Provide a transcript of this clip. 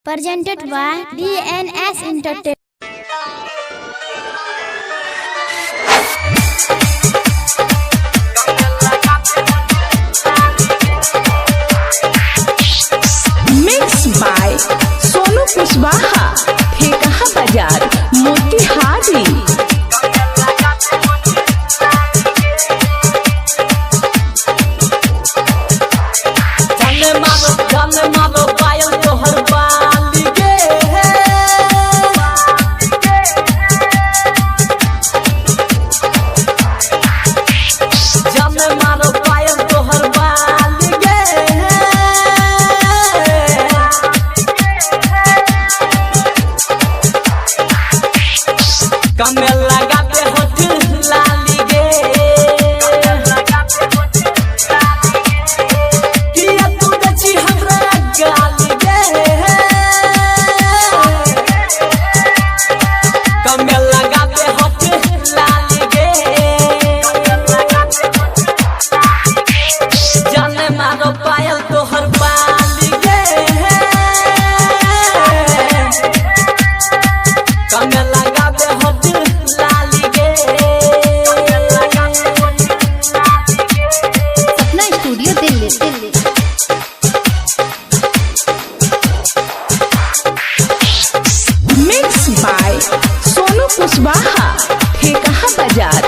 presented by DNS Entertainment. Mixed by Sonu Kushwaha, Thekaha Bazaar, Motihari. जाने मारो पायल तोहर बाली गे जाने मारो पायल तोहर बाली गे कमे लगाते होठ लाली गे पायल तोहर बाली गे कमे लगाबे होठ लाली गे Sapna studio Delhi. Mixed by Sonu Kushwaha, Thekaha Bazaar,